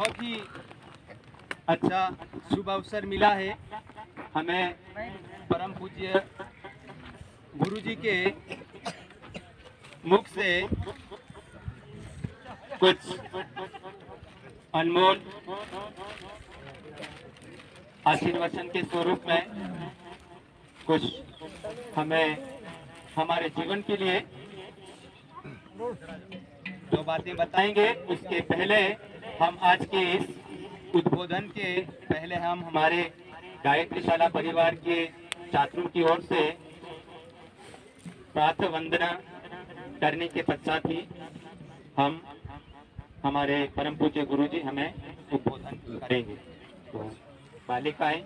बहुत ही अच्छा शुभ अवसर मिला है हमें परम पूज्य गुरुजी के मुख से कुछ अनमोल आशीर्वचन के स्वरूप में कुछ हमें हमारे जीवन के लिए दो बातें बताएंगे। उसके पहले हम आज के इस उद्बोधन के पहले हम हमारे गायत्री शाला परिवार के छात्रों की ओर से प्रातः वंदना करने के पश्चात ही हम हमारे परम पूज्य गुरुजी हमें उद्बोधन करेंगे। तो बालिकाएं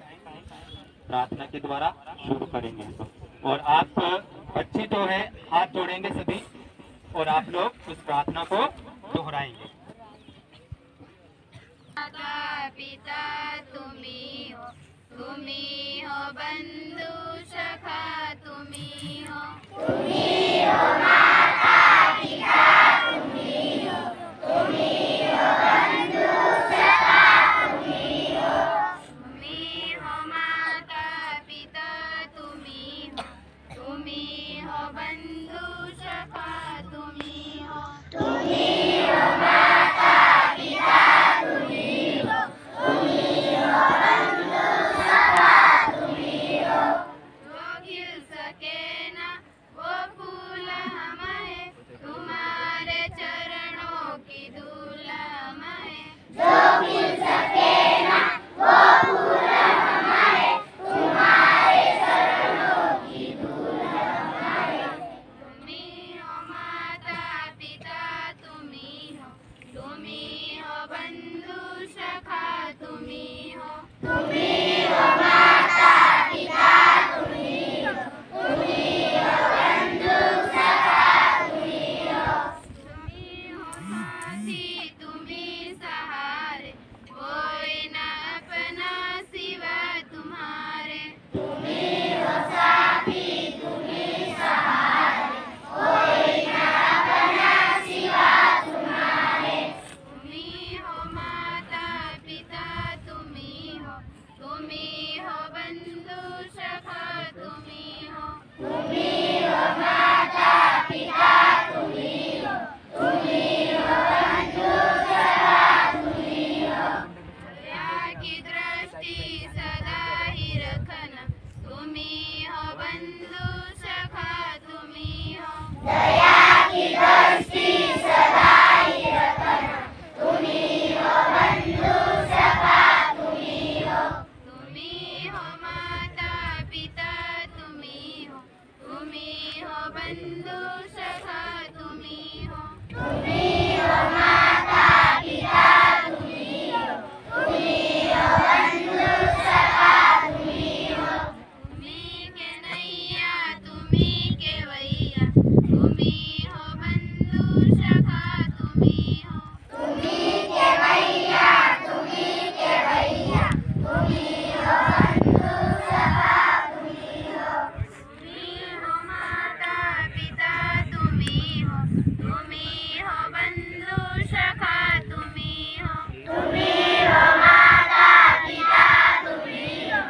प्रार्थना के द्वारा शुरू करेंगे और आप बच्चे जो है हाथ जोड़ेंगे सभी और आप लोग उस प्रार्थना को दोहराएंगे। माता पिता तुम्ही हो बंधु सखा तुम्ही हो माता पिता तुम्ही हो बंधु सखा तुम्ही हो माता पिता तुम्ही हो बंधु सखा तुम्ही हो माता पिता तुम्ही हो बंधु सखा तुम्ही हो। जो खिल सके ना वो फूल हम है तुम्हारे चरणों की धूल हम है। जो खिल सके ना वो फूल हम है तुम्हारे चरणों की धूल हम है। तुम्ही हो माता पिता तुम्ही हो बंधु सखा तुम्ही हो माता पिता तुम्ही हो बंधु सखा तुम्ही हो साथी तुम्ही सहारे कोई न अपना सिवा तुम्हारे। तुम्ही हो साथी तुम्ही सहारे कोई न अपना सिवा तुम्हारे। तुम्ही हो माता पिता तुम्ही हो बंधु सखा तुम्ही हो माता पिता तुम्ही हो बंधु सखा तुम्ही हो। दया की दृष्टि सदा ही रखना तुम्ही हो बंधु सखा तुम्ही हो। दया की दृष्टि सदा ही रखना तुम्ही हो बंधु सखा तुम्ही हो। तुम्ही हो माता पिता तुम्ही हो बंधु सखा तुम्ही हो माता पिता तुम्ही हो बंधु सखा तुम्ही हो। तुम्ही के नैया तुम्ही के वैया तुम्ही हो बंधु सखा तुम्ही हो। तुम्ही के वैया तुम्ही के वैया तुम्ही हो बंधु सखा तुम्ही हो। तुम्ही हो माता पिता तुम्ही हो बंधु सखा तुम्ही हो माता पिता तुम्ही हो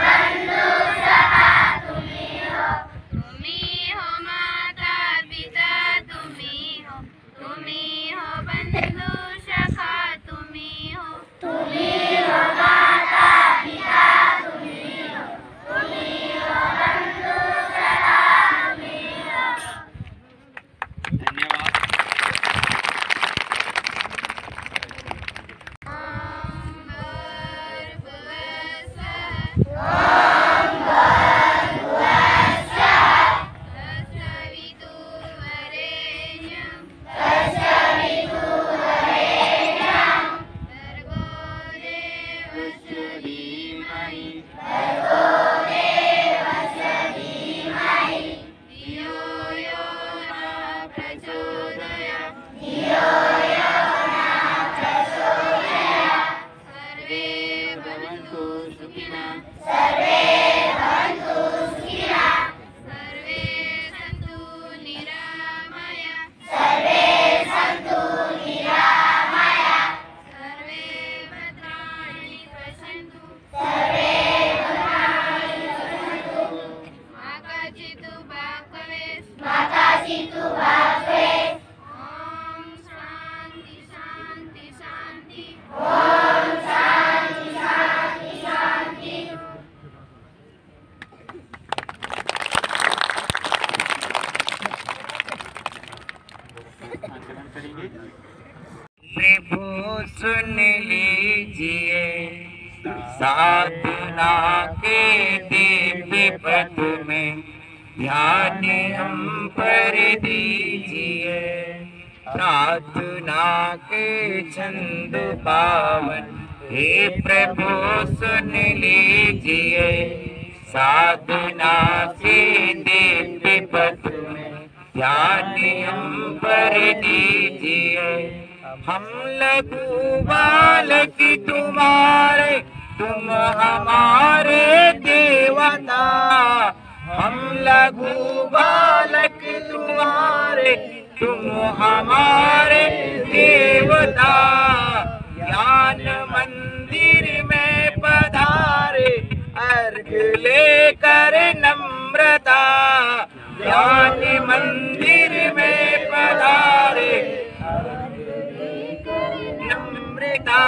बंधु सखा तुम्ही हो। तुम्ही हो माता पिता तुम्ही हो बंधु सखा तुम्ही हो माता पिता तुम्ही हो बंधु सखा तुम्ही हो। धन्यवाद। तत्सवितुर्वरेण्यं ग्रहण करेंगे। प्रभु सुन लीजिए साधना के दिव्य पद में ध्यान हम पर दीजिए। प्रार्थना के छंद पावन हे प्रभु सुन लीजिए साधना के दिव्य पद में ध्यान हम पर दीजिए। हम लघु बालक तुम्हारे तुम हमारे देवता। हम लघु बालक तुम्हारे तुम हमारे देवता। ज्ञान मंदिर में पधारे अर्घ लेकर नम्रता। ज्ञान मंदिर में पधारे नम्रता।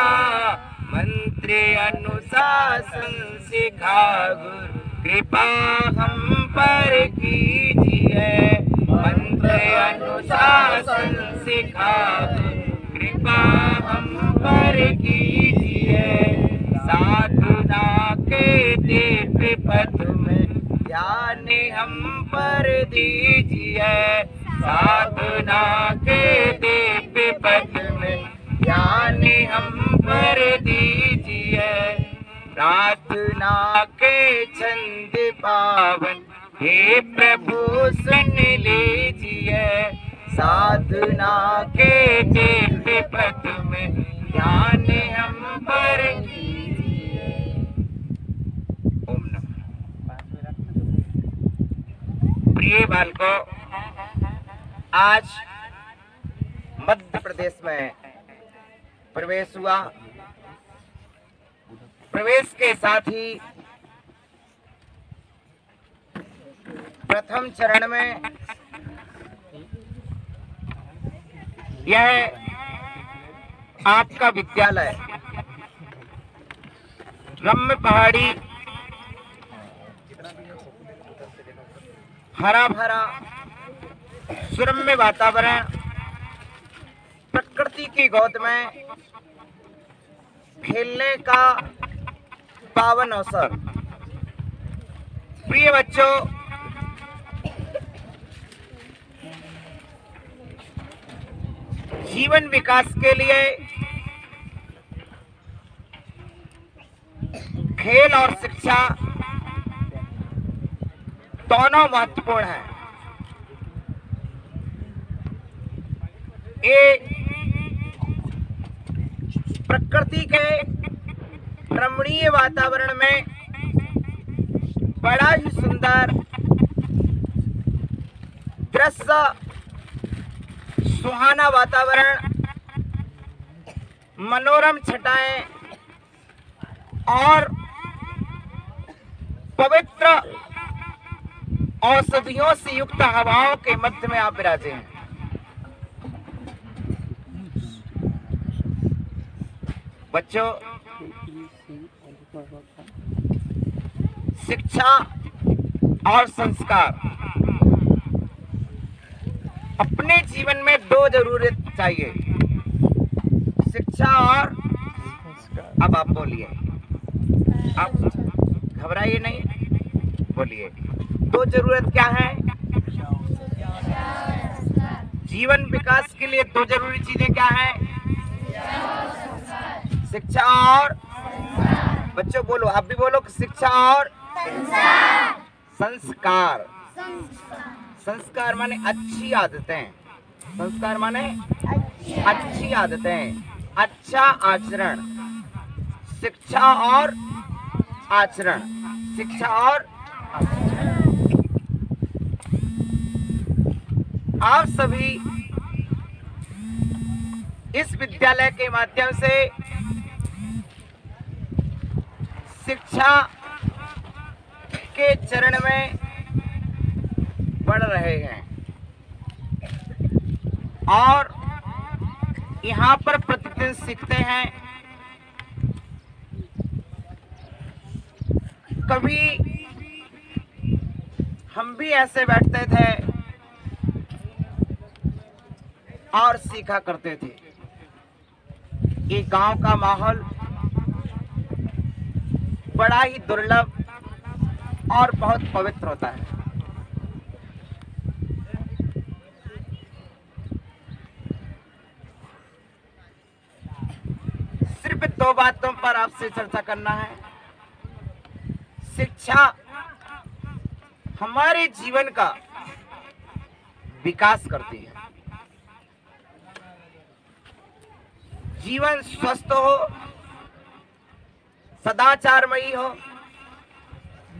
मंत्र अनुशासन सिखा गुरु कृपा हम पर कीजिए। मंत्र अनुशासन सिखा गुरु कृपा हम पर कीजिए। साधना के दिव्य पद में ध्यान हम पर दीजिए। साधना के दिव्य पद में ध्यान हम पर दीजिए। प्रार्थना के छंद पावन हे प्रभु सुन लीजिए। साधना के दिव्य पद में ध्यान हम पर कीजिए। ओम नमः। प्रिय बालकों, आज मध्य प्रदेश में प्रवेश हुआ। प्रवेश के साथ ही प्रथम चरण में यह आपका विद्यालय रम्य पहाड़ी, हरा भरा सुरम्य वातावरण, प्रकृति की गोद में खेलने का पावन अवसर। प्रिय बच्चों, जीवन विकास के लिए खेल और शिक्षा दोनों महत्वपूर्ण हैं। ये प्रकृति के रमणीय वातावरण में बड़ा ही सुंदर दृश्य, सुहाना वातावरण, मनोरम छटाएं और पवित्र औषधियों से युक्त हवाओं के मध्य में आप विराजे हैं। बच्चों, शिक्षा और संस्कार अपने जीवन में दो जरूरत चाहिए, शिक्षा और अब आप बोलिए, आप घबराइए नहीं, बोलिए। दो जरूरत क्या है? जीवन विकास के लिए दो जरूरी चीजें क्या है? शिक्षा और बच्चों बोलो, आप भी बोलो, शिक्षा और संस्कार। संस्कार माने अच्छी आदतें। संस्कार माने अच्छी आदतें, अच्छा आचरण। शिक्षा और आचरण, शिक्षा और आप सभी इस विद्यालय के माध्यम से शिक्षा के चरण में बढ़ रहे हैं और यहाँ पर प्रतिदिन सीखते हैं। कभी हम भी ऐसे बैठते थे और सीखा करते थे। ये गांव का माहौल बड़ा ही दुर्लभ और बहुत पवित्र होता है। सिर्फ दो बातों पर आपसे चर्चा करना है। शिक्षा हमारे जीवन का विकास करती है। जीवन स्वस्थ हो, सदाचारमयी हो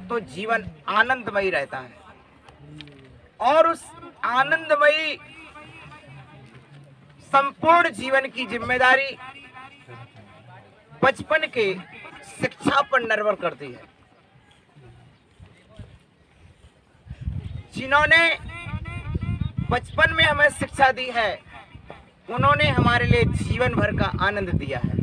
तो जीवन आनंदमयी रहता है और उस आनंदमयी संपूर्ण जीवन की जिम्मेदारी बचपन के शिक्षा पर निर्भर करती है। जिन्होंने बचपन में हमें शिक्षा दी है उन्होंने हमारे लिए जीवन भर का आनंद दिया है।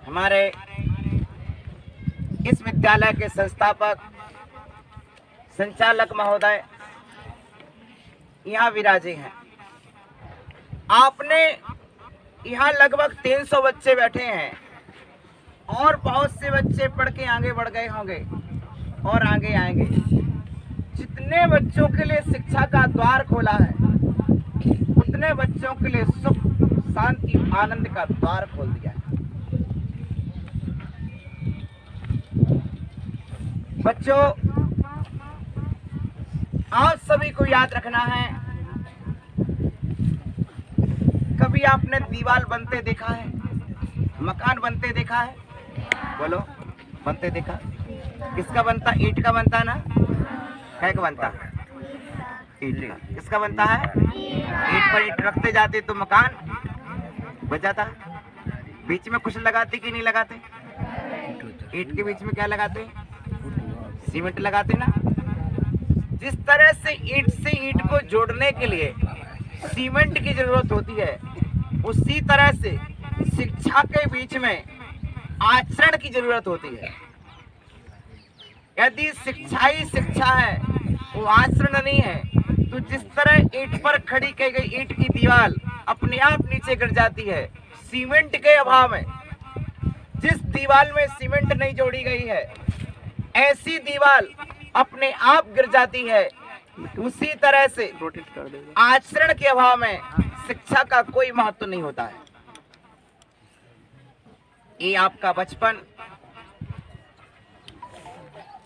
हमारे इस विद्यालय के संस्थापक संचालक महोदय यहाँ विराजे हैं। आपने यहाँ लगभग 300 बच्चे बैठे हैं और बहुत से बच्चे पढ़ के आगे बढ़ गए होंगे और आगे आएंगे। जितने बच्चों के लिए शिक्षा का द्वार खोला है उतने बच्चों के लिए सुख, शांति, आनंद का द्वार खोल दिया है। बच्चों, आप सभी को याद रखना है, कभी आपने दीवार बनते देखा है, मकान बनते देखा है? बोलो, बनते देखा? किसका बनता? ईंट का बनता ना? क्या का बनता? ईंट का। किसका बनता है? ईंट पर ईंट रखते जाते तो मकान बन जाता। बीच में कुछ लगाते कि नहीं लगाते? ईंट के बीच में क्या लगाते? सीमेंट लगाते ना। जिस तरह से ईंट को जोड़ने के लिए सीमेंट की जरूरत होती है, उसी तरह से शिक्षा के बीच में आचरण की जरूरत होती है। यदि शिक्षा ही शिक्षा है, वो आचरण नहीं है, तो जिस तरह ईंट पर खड़ी की गई ईंट की दीवार अपने आप नीचे गिर जाती है सीमेंट के अभाव में, जिस दीवार में सीमेंट नहीं जोड़ी गई है ऐसी दीवार अपने आप गिर जाती है। उसी तरह से आचरण के अभाव में शिक्षा का कोई महत्व नहीं होता है। ये आपका बचपन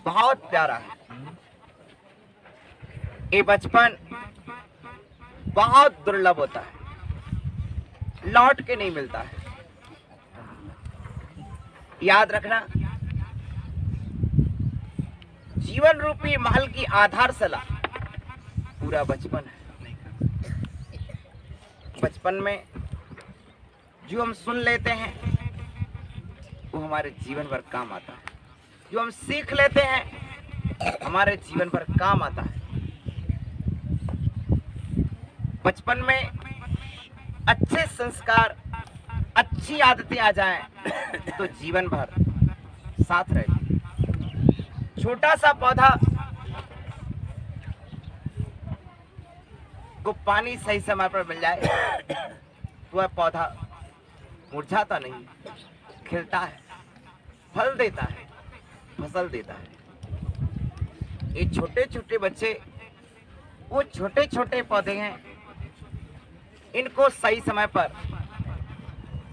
बहुत प्यारा है। ये बचपन बहुत दुर्लभ होता है, लौट के नहीं मिलता है। याद रखना, जीवन रूपी महल की आधारशिला पूरा बचपन है। बचपन में जो हम सुन लेते हैं वो हमारे जीवन भर काम आता है। जो हम सीख लेते हैं हमारे जीवन भर काम आता है। बचपन में अच्छे संस्कार, अच्छी आदतें आ जाएं तो जीवन भर साथ रहती। छोटा सा पौधा को पानी सही समय पर मिल जाए तो वह पौधा मुरझाता नहीं, खिलता है, फल देता है, फसल देता है। ये छोटे छोटे बच्चे वो छोटे छोटे पौधे हैं, इनको सही समय पर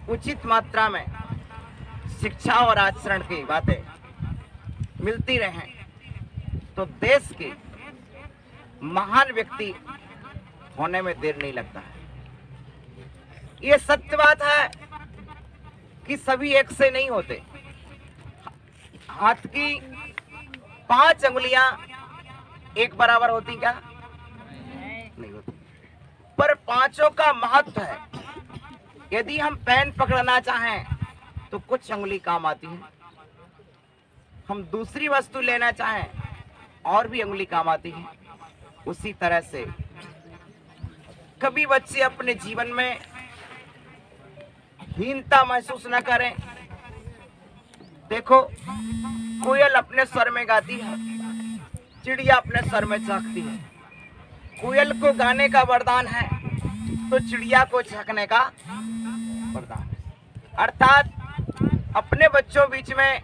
उचित मात्रा में शिक्षा और आचरण की बातें मिलती रहें तो देश के महान व्यक्ति होने में देर नहीं लगता है। ये सत्य बात है कि सभी एक से नहीं होते। हाथ की 5 अंगुलियां एक बराबर होती क्या? नहीं होती। पर पांचों का महत्व है। यदि हम पेन पकड़ना चाहें तो कुछ अंगुली काम आती है, हम दूसरी वस्तु लेना चाहें और भी अंगुली काम आती है। उसी तरह से कभी बच्चे अपने जीवन में हीनता महसूस न करें देखो, कोयल अपने स्वर में गाती है, चिड़िया अपने स्वर में चहकती है। कोयल को गाने का वरदान है तो चिड़िया को चहकने का वरदान है। अर्थात अपने बच्चों बीच में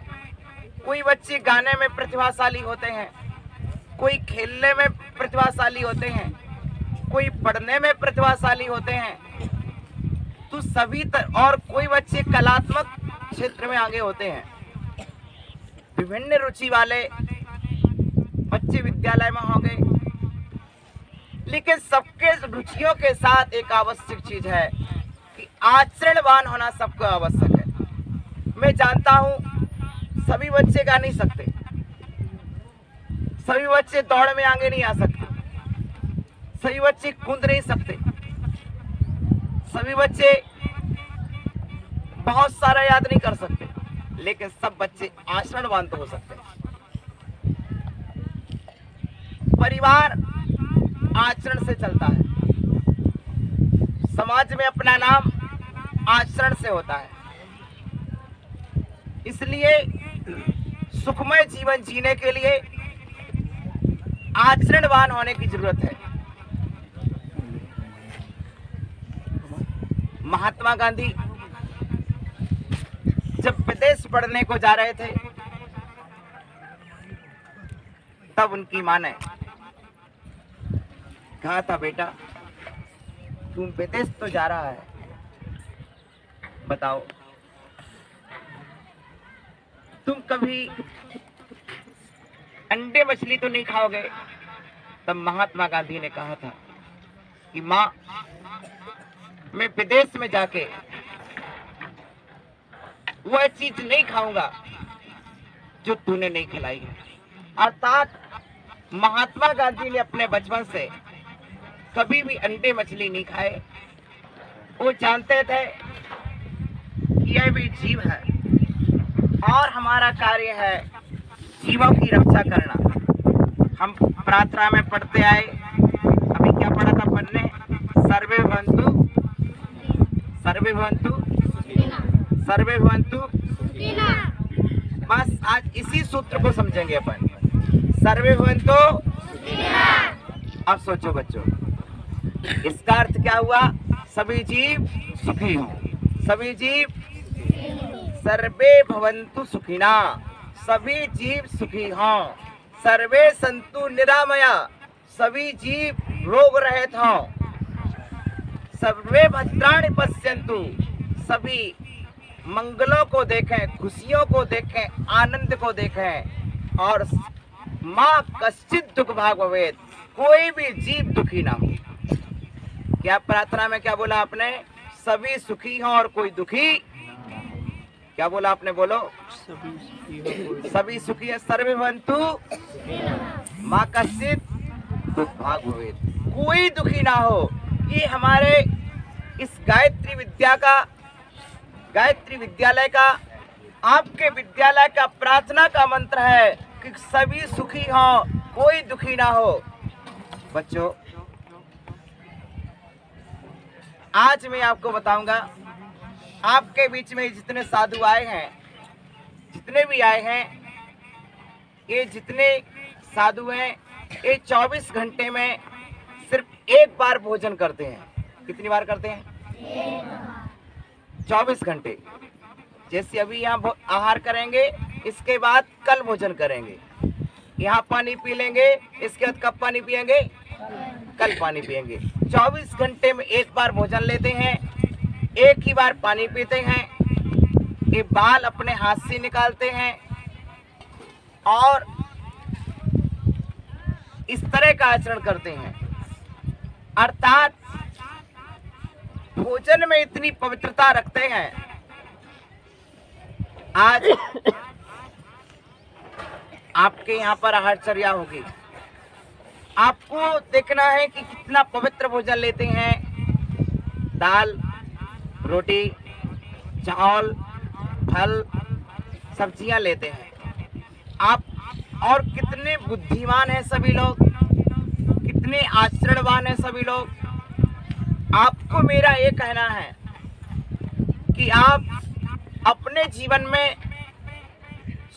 कोई बच्चे गाने में प्रतिभाशाली होते हैं, कोई खेलने में प्रतिभाशाली होते हैं, कोई पढ़ने में प्रतिभाशाली होते हैं, तो और कोई बच्चे कलात्मक क्षेत्र में आगे होते हैं। विभिन्न रुचि वाले बच्चे विद्यालय में होंगे, लेकिन सबके रुचियों के साथ एक आवश्यक चीज है कि आचरणवान होना सबको आवश्यक है। मैं जानता हूं सभी बच्चे गा नहीं सकते, सभी बच्चे दौड़ में आगे नहीं आ सकते, सभी बच्चे कूद नहीं सकते, सभी बच्चे बहुत सारा याद नहीं कर सकते, लेकिन सब बच्चे आचरणवान तो हो सकते हैं। परिवार आचरण से चलता है, समाज में अपना नाम आचरण से होता है। इसलिए सुखमय जीवन जीने के लिए आचरणवान होने की जरूरत है। महात्मा गांधी जब विदेश पढ़ने को जा रहे थे, तब उनकी मां ने कहा था, बेटा तुम विदेश तो जा रहा है, बताओ तुम कभी अंडे मछली तो नहीं खाओगे? तब महात्मा गांधी ने कहा था कि मां, मैं विदेश में जाके वह चीज नहीं खाऊंगा जो तूने नहीं खिलाई है। अर्थात महात्मा गांधी ने अपने बचपन से कभी भी अंडे मछली नहीं खाए। वो जानते थे कि यह भी जीव है और हमारा कार्य है जीवों की रक्षा करना। हम प्रार्थना में पढ़ते आए, अभी क्या पढ़ा था पढ़ने, सर्वे भवन्तु सर्वे भवन्तु सर्वे भवन्तु। बस आज इसी सूत्र को समझेंगे अपन, सर्वे भवन्तु। अब सोचो बच्चों, इसका अर्थ क्या हुआ? सभी जीव सुखी हों, सभी जीव, सर्वे भवन्तु सुखिना, सभी जीव सुखी हों। सर्वे संतु निरामया, सभी जीव रोग रहित हों। सर्वे भद्राणि पश्यन्तु, सभी मंगलों को देखें, खुशियों को देखें, आनंद को देखें। और माँ कश्चित दुख भाग भवेत्, कोई भी जीव दुखी ना हो। क्या प्रार्थना में क्या बोला आपने? सभी सुखी हों और कोई दुखी। क्या बोला आपने? बोलो, सभी सुखी है। सर्वे भवन्तु माँ कश्चित दुख भाग भवेत्, कोई दुखी ना हो। ये हमारे इस गायत्री विद्यालय का, आपके विद्यालय का प्रार्थना का मंत्र है कि सभी सुखी हों, कोई दुखी ना हो। बच्चों, आज मैं आपको बताऊंगा, आपके बीच में जितने साधु आए हैं, जितने भी आए हैं, ये जितने साधु हैं, ये 24 घंटे में सिर्फ एक बार भोजन करते हैं। कितनी बार करते हैं? 24 घंटे। जैसे अभी यहाँ आहार करेंगे, इसके बाद कल भोजन करेंगे, यहाँ पानी पी लेंगे, इसके बाद कब पानी पिएंगे? कल पानी पिएंगे। 24 घंटे में एक बार भोजन लेते हैं, एक ही बार पानी पीते हैं, ये बाल अपने हाथ से निकालते हैं और इस तरह का आचरण करते हैं। अर्थात भोजन में इतनी पवित्रता रखते हैं। आज आपके यहाँ पर आहारचर्या होगी, आपको देखना है कि कितना पवित्र भोजन लेते हैं। दाल, रोटी, चावल, फल, सब्जियां लेते हैं आप। और कितने बुद्धिमान हैं सभी लोग, कितने आचरणवान हैं सभी लोग। आपको मेरा ये कहना है कि आप अपने जीवन में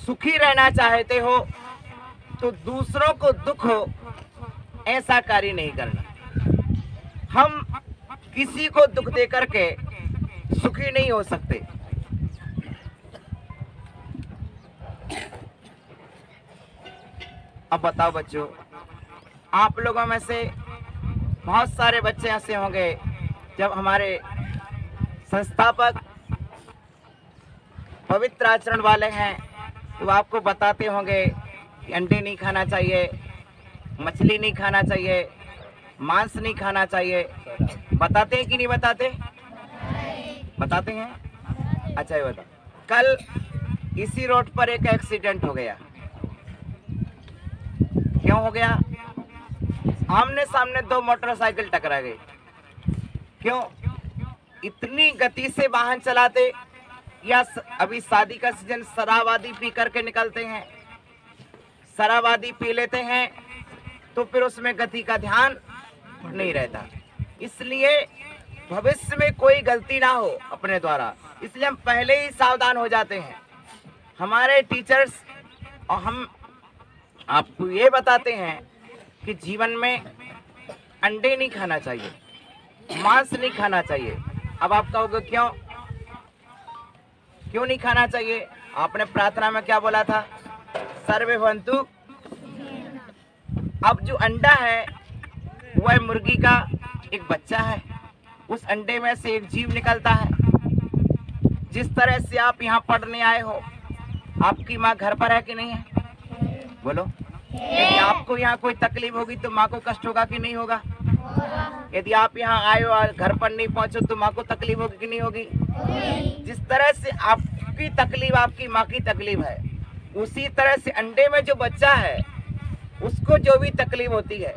सुखी रहना चाहते हो तो दूसरों को दुख हो ऐसा कार्य नहीं करना। हम किसी को दुख दे करके सुखी नहीं हो सकते। अब बताओ बच्चों, आप लोगों में से बहुत सारे बच्चे ऐसे होंगे जब हमारे संस्थापक पवित्र आचरण वाले हैं तो आपको बताते होंगे कि अंडे नहीं खाना चाहिए, मछली नहीं खाना चाहिए, मांस नहीं खाना चाहिए। बताते हैं कि नहीं बताते? बताते हैं। अच्छा ये बताओ, कल इसी रोड पर एक एक्सीडेंट हो गया। क्यों हो गया? आमने सामने दो मोटरसाइकिल टकरा गई। क्यों? इतनी गति से वाहन चलाते या अभी शादी का सीजन, शराब आदि पी करके निकलते हैं, शराब आदि पी लेते हैं तो फिर उसमें गति का ध्यान नहीं रहता। इसलिए भविष्य में कोई गलती ना हो अपने द्वारा, इसलिए हम पहले ही सावधान हो जाते हैं। हमारे टीचर्स और हम आपको ये बताते हैं कि जीवन में अंडे नहीं खाना चाहिए, मांस नहीं खाना चाहिए। अब आप कहोगे क्यों क्यों नहीं खाना चाहिए? आपने प्रार्थना में क्या बोला था? सर्वे भवन्तु। अब जो अंडा है वह मुर्गी का एक बच्चा है, उस अंडे में से एक जीव निकलता है। जिस तरह से आप यहाँ पढ़ने आए हो, आपकी माँ घर पर है कि नहीं है? बोलो। यदि आपको यहाँ कोई तकलीफ होगी तो माँ को कष्ट होगा कि नहीं होगा? यदि आप यहाँ आए हो और घर पर नहीं पहुँचो तो माँ को तकलीफ होगी कि नहीं होगी? जिस तरह से आपकी तकलीफ आपकी माँ की तकलीफ है, उसी तरह से अंडे में जो बच्चा है उसको जो भी तकलीफ होती है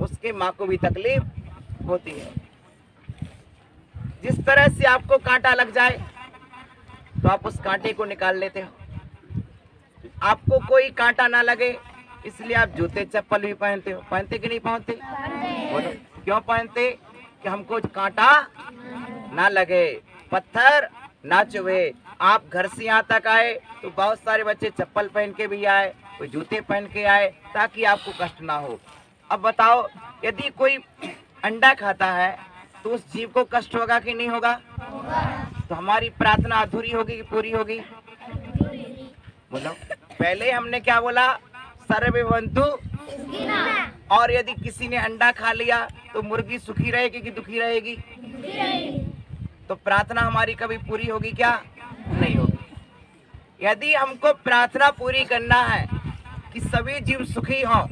उसके माँ को भी तकलीफ होती है। जिस तरह से आपको कांटा लग जाए तो आप उस कांटे को निकाल लेते हो। आपको कोई कांटा ना लगे इसलिए आप जूते चप्पल भी पहनते हो। पहनते कि नहीं पहनते? बोलो। क्यों पहनते? कि हमको कांटा ना लगे, पत्थर ना चुभे। आप घर से यहाँ तक आए तो बहुत सारे बच्चे चप्पल पहन के भी आए, कोई जूते पहन के आए ताकि आपको कष्ट ना हो। अब बताओ, यदि कोई अंडा खाता है तो उस जीव को कष्ट होगा कि नहीं होगा? तो हमारी प्रार्थना अधूरी होगी कि पूरी होगी? बोलो। पहले हमने क्या बोला? सर्वे भवन्तु। और यदि किसी ने अंडा खा लिया तो मुर्गी सुखी रहेगी कि दुखी रहेगी? तो प्रार्थना हमारी कभी पूरी होगी क्या? नहीं होगी। यदि हमको प्रार्थना पूरी करना है कि सभी जीव सुखी हों,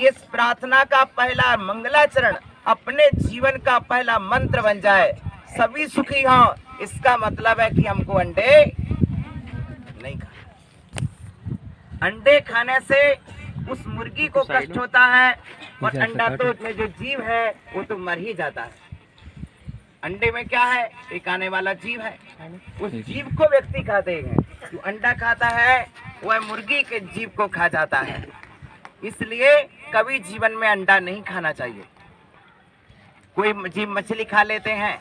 इस प्रार्थना का पहला मंगलाचरण अपने जीवन का पहला मंत्र बन जाए, सभी सुखी हों, इसका मतलब है कि हमको अंडे नहीं खाना। अंडे खाने से उस मुर्गी को कष्ट होता है और अंडा तो जो जीव है वो तो मर ही जाता है। अंडे में क्या है? एक आने वाला जीव है, उस जीव को व्यक्ति खाते हैं। जो अंडा खाता है वह मुर्गी के जीव को खा जाता है। इसलिए कभी जीवन में अंडा नहीं खाना चाहिए। कोई जीव मछली खा लेते हैं,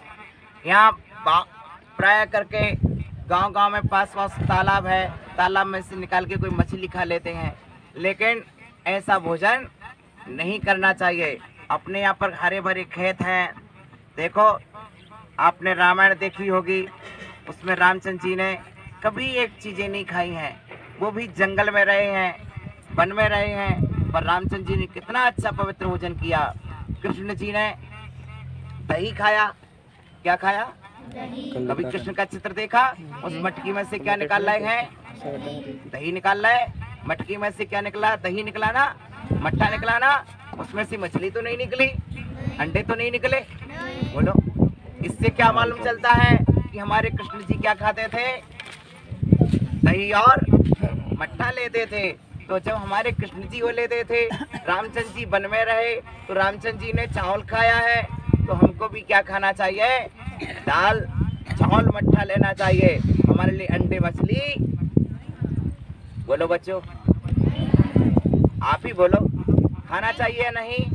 यहाँ प्राय करके गांव-गांव में पास तालाब है, तालाब में से निकाल के कोई मछली खा लेते हैं, लेकिन ऐसा भोजन नहीं करना चाहिए। अपने यहाँ पर हरे भरे खेत हैं, देखो आपने रामायण देखी होगी, उसमें रामचंद्र जी ने कभी एक चीज़ें नहीं खाई हैं, वो भी जंगल में रहे हैं, वन में रहे हैं, पर रामचंद्र जी ने कितना अच्छा पवित्र भोजन किया। कृष्ण जी ने दही खाया। क्या खाया? कभी कृष्ण का चित्र देखा? उस मटकी में से क्या निकाल रहे हैं? दही निकाल रहे। मटकी में से क्या निकला? दही निकला ना, मट्ठा निकला ना, उसमें से मछली तो नहीं निकली, अंडे तो नहीं निकले। बोलो। इससे क्या मालूम चलता है कि हमारे कृष्ण जी क्या खाते थे? दही और मट्ठा लेते थे। तो जब हमारे कृष्ण जी वो लेते थे, रामचंद्र जी वन में रहे तो रामचंद्र जी ने चावल खाया है, तो हमको भी क्या खाना चाहिए? दाल चावल मट्ठा लेना चाहिए। हमारे लिए अंडे मछली। बोलो बच्चों, आप ही बोलो, खाना चाहिए नहीं?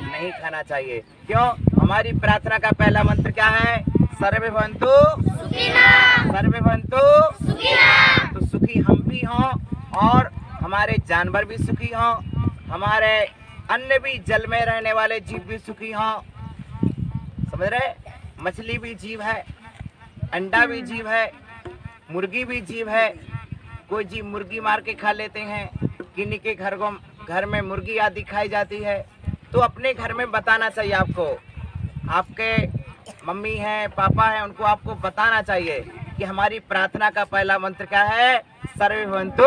नहीं खाना चाहिए। क्यों? हमारी प्रार्थना का पहला मंत्र क्या है? सर्वे भवन्तु। सर्वे भवन्तु। तो सुखी हम भी हों और हमारे जानवर भी सुखी हों, हमारे अन्य भी जल में रहने वाले जीव भी सुखी हों। समझ रहे? मछली भी जीव है, अंडा भी जीव है, मुर्गी भी जीव है। कोई जीव मुर्गी मार के खा लेते हैं, किन्हीं के घर में मुर्गी आदि खाई जाती है। तो अपने घर में बताना चाहिए आपको, आपके मम्मी हैं, पापा हैं, उनको आपको बताना चाहिए कि हमारी प्रार्थना का पहला मंत्र क्या है? सर्वे भवन्तु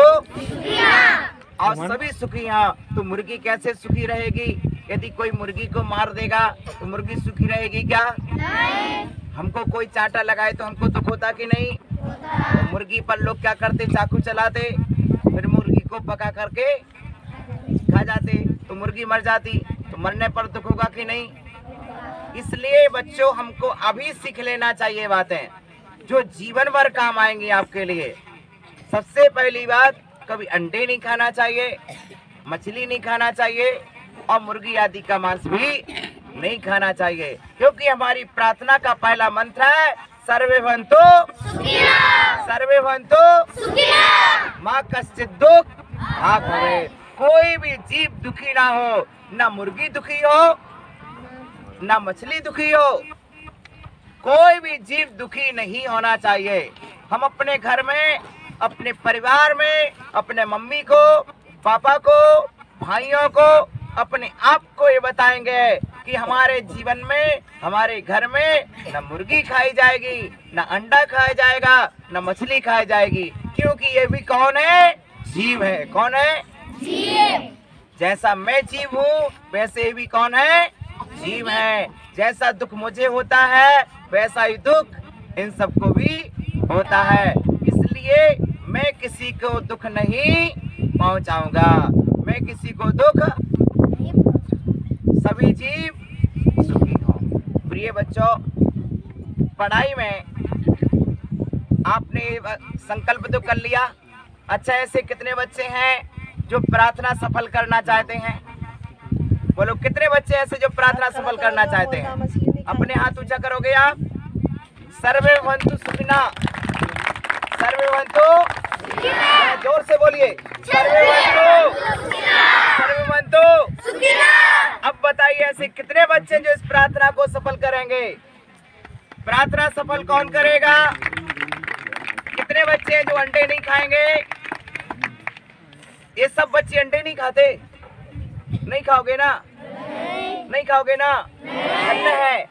और सभी सुखी हैं। तो मुर्गी कैसे सुखी रहेगी? यदि कोई मुर्गी को मार देगा तो मुर्गी सुखी रहेगी क्या? नहीं। हमको कोई चांटा लगाए तो हमको दुख होता कि नहीं? तो मुर्गी पर लोग क्या करते? चाकू चलाते, फिर मुर्गी को पका करके खा जाते, तो मुर्गी मर जाती। तो मरने पर दुख होगा कि नहीं? इसलिए बच्चों, हमको अभी सीख लेना चाहिए बातें जो जीवन भर काम आएंगी आपके लिए। सबसे पहली बात, कभी अंडे नहीं खाना चाहिए, मछली नहीं खाना चाहिए और मुर्गी आदि का मांस भी नहीं खाना चाहिए, क्योंकि हमारी प्रार्थना का पहला मंत्र है सर्वे भवन्तु सर्वे भवन्तु मां कश्चित् दुख भाग् भवेत्। कोई भी जीव दुखी ना हो, ना मुर्गी दुखी हो, ना मछली दुखी हो, कोई भी जीव दुखी नहीं होना चाहिए। हम अपने घर में, अपने परिवार में, अपने मम्मी को, पापा को, भाइयों को, अपने आप को ये बताएंगे कि हमारे जीवन में, हमारे घर में न मुर्गी खाई जाएगी, न अंडा खाया जाएगा, न मछली खाई जाएगी, क्योंकि ये भी कौन है? जीव है। कौन है? जीव। जैसा मैं जीव हूँ वैसे ही भी कौन है? जीव है। जैसा दुख मुझे होता है वैसा ही दुख इन सबको भी होता है। इसलिए मैं किसी को दुख नहीं पहुंचाऊंगा, मैं किसी को दुख, सभी जीव सुखी हो। प्रिय बच्चों, पढ़ाई में आपने संकल्प तो कर लिया। अच्छा, ऐसे कितने बच्चे हैं जो प्रार्थना सफल करना चाहते हैं? बोलो, कितने बच्चे ऐसे जो प्रार्थना सफल करना चाहते हैं? अपने हाथ ऊंचा करोगे आप। सर्वे भवन्तु सुखिना, सर्वे भवन्तु, जोर से बोलिए, सर्वे भवन्तु, सर्वे भवन्तु सुखिना। अब बताइए, ऐसे कितने बच्चे जो इस प्रार्थना को सफल करेंगे? प्रार्थना सफल कौन करेगा? कितने बच्चे हैं जो अंडे नहीं खाएंगे? ये सब बच्चे अंडे नहीं खाते? नहीं खाओगे ना? नहीं खाओगे ना? अन्न है,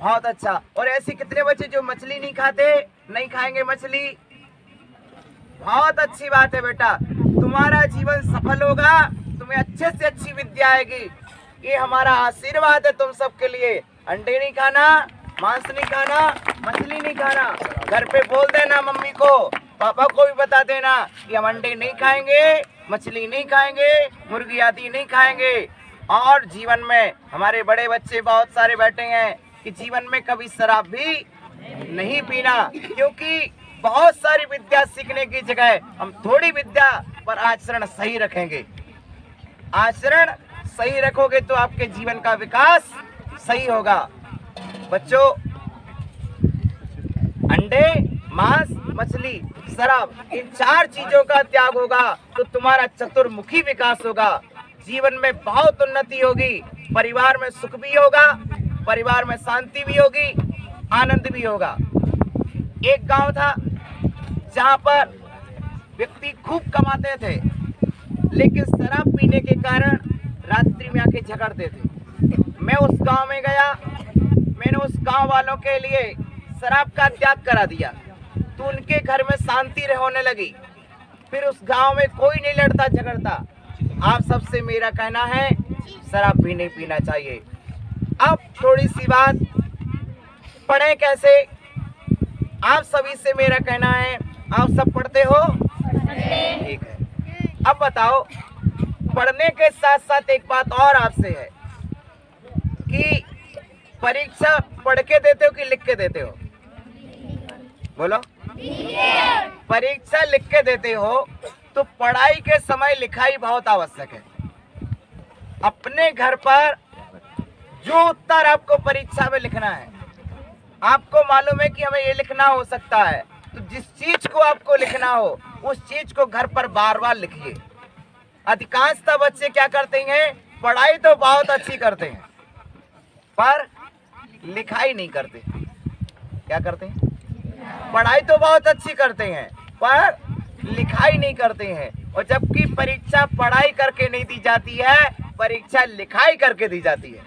बहुत अच्छा। और ऐसे कितने बच्चे जो मछली नहीं खाते? नहीं खाएंगे मछली? बहुत अच्छी बात है बेटा, तुम्हारा जीवन सफल होगा, तुम्हें अच्छे से अच्छी विद्या आएगी। ये हमारा आशीर्वाद है तुम सबके लिए। अंडे नहीं खाना, मांस नहीं खाना, मछली नहीं खाना। घर पे बोल देना मम्मी को, पापा को भी बता देना कि हम अंडे नहीं खाएंगे, मछली नहीं खाएंगे, मुर्गी आदि नहीं खाएंगे। और जीवन में हमारे बड़े बच्चे बहुत सारे बैठे हैं कि जीवन में कभी शराब भी नहीं पीना, क्योंकि बहुत सारी विद्या सीखने की जगह हम थोड़ी विद्या पर आचरण सही रखेंगे। आचरण सही रखोगे तो आपके जीवन का विकास सही होगा। बच्चों, अंडे, मांस, मछली, शराब, इन 4 चीजों का त्याग होगा तो तुम्हारा चतुर्मुखी विकास होगा। जीवन में बहुत उन्नति होगी, परिवार में सुख भी होगा, परिवार में शांति भी होगी, आनंद भी होगा। एक गांव था जहां पर व्यक्ति खूब कमाते थे, लेकिन शराब पीने के कारण रात्रि में आके झगड़ते थे। मैं उस गांव में गया, मैंने उस गांव वालों के लिए शराब का त्याग करा दिया, तो उनके घर में शांति होने लगी। फिर उस गांव में कोई नहीं लड़ता झगड़ता। आप सबसे मेरा कहना है, शराब भी नहीं पीना चाहिए। अब थोड़ी सी बात, पढ़े कैसे? आप सभी से मेरा कहना है, आप सब पढ़ते हो? ठीक है। अब बताओ, पढ़ने के साथ साथ एक बात और आपसे है कि परीक्षा पढ़ के देते हो कि लिख के देते हो? बोलो। परीक्षा लिख के देते हो तो पढ़ाई के समय लिखाई बहुत आवश्यक है। अपने घर पर जो उत्तर आपको परीक्षा में लिखना है, आपको मालूम है कि हमें ये लिखना हो सकता है, तो जिस चीज को आपको लिखना हो उस चीज को घर पर बार बार लिखिए। अधिकांशतः बच्चे क्या करते हैं, पढ़ाई तो बहुत अच्छी करते हैं पर लिखाई नहीं करते। क्या करते हैं, पढ़ाई तो बहुत अच्छी करते हैं पर लिखाई नहीं करते हैं। और जबकि परीक्षा पढ़ाई करके नहीं दी जाती है, परीक्षा लिखाई करके दी जाती है।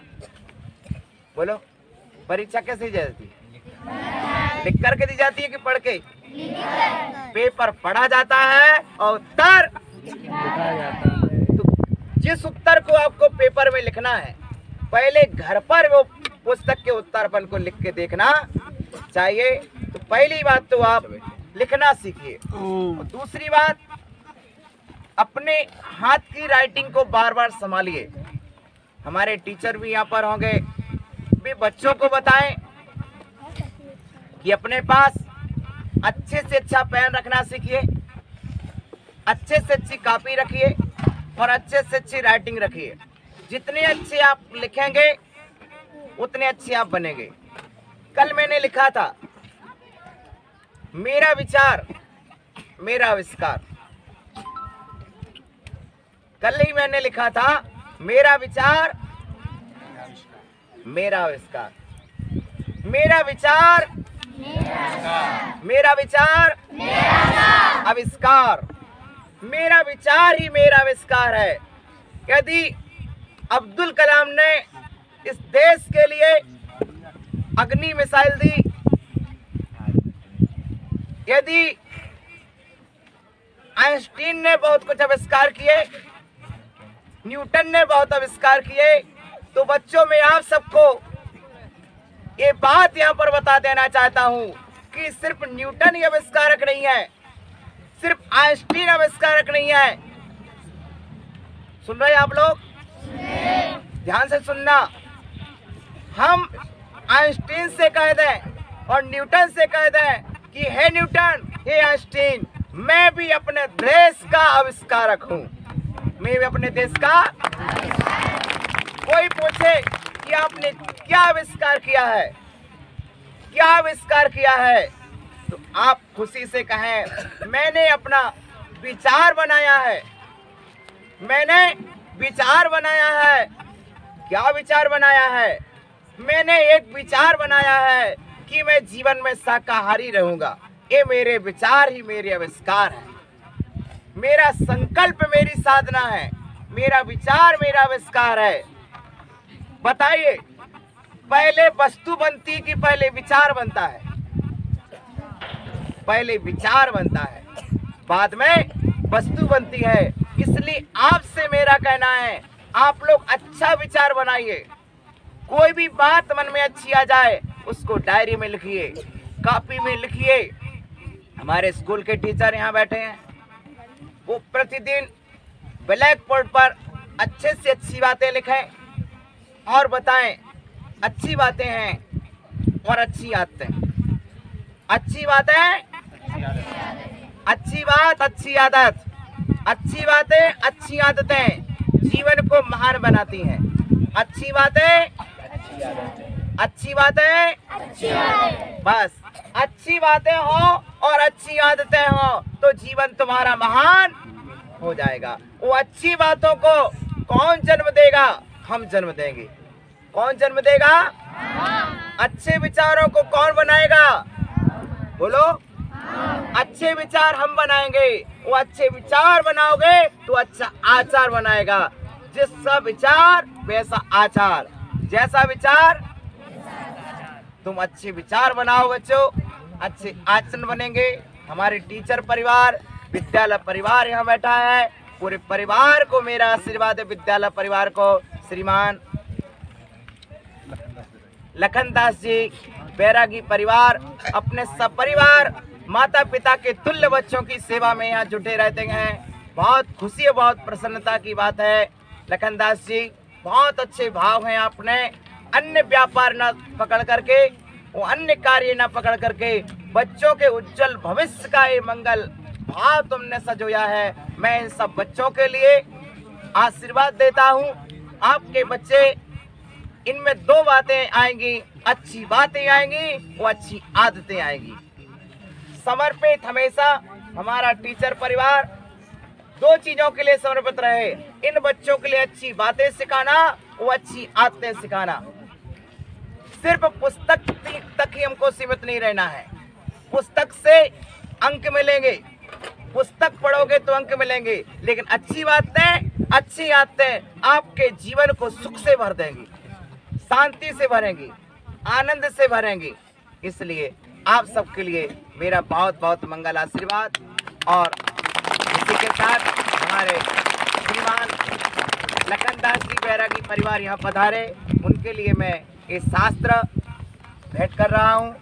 बोलो, परीक्षा कैसे दी जाती है? लिख करके दी जाती है कि पढ़ के? पेपर पढ़ा जाता है और उत्तर तो जिस उत्तर को आपको पेपर में लिखना है, पहले घर पर वो पुस्तक के उत्तरपन को लिख के देखना चाहिए। तो पहली बात तो आप लिखना सीखिए। और दूसरी बात, अपने हाथ की राइटिंग को बार बार संभालिए। हमारे टीचर भी यहाँ पर होंगे, भी बच्चों को बताएं कि अपने पास अच्छे से अच्छा पेन रखना सीखिए, अच्छे से अच्छी कॉपी रखिए और अच्छे से अच्छी राइटिंग रखिए। जितने अच्छे आप लिखेंगे उतने अच्छे आप बनेंगे। कल मैंने लिखा था, मेरा विचार मेरा आविष्कार। कल ही मैंने लिखा था, मेरा विचार मेरा आविष्कार। मेरा विचार मेरा विचार आविष्कार। मेरा विचार ही मेरा आविष्कार है। यदि अब्दुल कलाम ने इस देश के लिए अग्नि मिसाइल दी, यदि आइंस्टीन ने बहुत कुछ आविष्कार किए, न्यूटन ने बहुत आविष्कार किए, तो बच्चों में आप सबको ये बात यहाँ पर बता देना चाहता हूँ कि सिर्फ न्यूटन ही आविष्कारक नहीं है, सिर्फ आइंस्टीन आविष्कारक नहीं है। सुन रहे आप लोग? ध्यान से सुनना। हम आइंस्टीन से कह दें और न्यूटन से कह दें कि हे न्यूटन, हे आइंस्टीन, मैं भी अपने देश का आविष्कारक हूँ। मैं भी अपने देश का। कोई पूछे कि आपने क्या आविष्कार किया है, क्या आविष्कार किया है, तो आप खुशी से कहें, मैंने अपना विचार बनाया है। मैंने विचार बनाया है। क्या विचार बनाया है? मैंने एक विचार बनाया है कि मैं जीवन में शाकाहारी रहूंगा। ये मेरे विचार ही मेरे आविष्कार है। मेरा संकल्प मेरी साधना है। मेरा विचार मेरा आविष्कार है। बताइए, पहले वस्तु बनती कि पहले विचार बनता है? पहले विचार बनता है, बाद में वस्तु बनती है। इसलिए आपसे मेरा कहना है, आप लोग अच्छा विचार बनाइए। कोई भी बात मन में अच्छी आ जाए उसको डायरी में लिखिए, कॉपी में लिखिए। हमारे स्कूल के टीचर यहाँ बैठे हैं, वो प्रतिदिन ब्लैक बोर्ड पर अच्छे से अच्छी बातें लिखें और बताएं। अच्छी बातें हैं और अच्छी आदतें। अच्छी बातें, अच्छी बात, अच्छी आदत। अच्छी बातें, अच्छी आदतें जीवन को महान बनाती हैं। अच्छी बातें, अच्छी बातें, बस अच्छी बातें हो और अच्छी आदतें हो तो जीवन तुम्हारा महान हो जाएगा। वो अच्छी बातों को कौन जन्म देगा? हम जन्म देंगे। कौन जन्म देगा? अच्छे विचारों को कौन बनाएगा? बोलो। अच्छे विचार हम बनाएंगे। वो अच्छे विचार बनाओगे तो अच्छा आचार बनाएगा। जैसा विचार वैसा आचार। जैसा विचार, तुम अच्छे विचार बनाओ बच्चों, अच्छे आचरण बनेंगे। हमारे टीचर परिवार, विद्यालय परिवार यहाँ बैठा है। पूरे परिवार को मेरा आशीर्वाद है। विद्यालय परिवार को श्रीमान लखनदास जी, बैरागी परिवार अपने सब परिवार माता पिता के तुल्य बच्चों की सेवा में यहाँ जुटे रहते हैं। बहुत खुशी और बहुत प्रसन्नता की बात है। लखनदास जी, बहुत अच्छे भाव हैं आपने। अन्य व्यापार न पकड़ करके, वो अन्य कार्य न पकड़ करके बच्चों के उज्जवल भविष्य का ये मंगल भाव तुमने सजोया है। मैं इन सब बच्चों के लिए आशीर्वाद देता हूँ। आपके बच्चे, इनमें दो बातें आएंगी, अच्छी बातें आएंगी, वो अच्छी आदतें आएंगी। समर्पित हमेशा हमारा टीचर परिवार 2 चीजों के लिए समर्पित रहे। इन बच्चों के लिए अच्छी बातें सिखाना, वो अच्छी आदतें सिखाना। सिर्फ पुस्तक तक ही हमको सीमित नहीं रहना है। पुस्तक से अंक मिलेंगे, पुस्तक पढ़ोगे तो अंक मिलेंगे, लेकिन अच्छी बातें, अच्छी आदतें आपके जीवन को सुख से भर देंगी, शांति से भरेंगी, आनंद से भरेंगी। इसलिए आप सबके लिए मेरा बहुत बहुत मंगल आशीर्वाद। और इसी के साथ हमारे श्रीमान लखनदास जी बैरागी परिवार यहाँ पधारे, उनके लिए मैं ये शास्त्र भेंट कर रहा हूँ।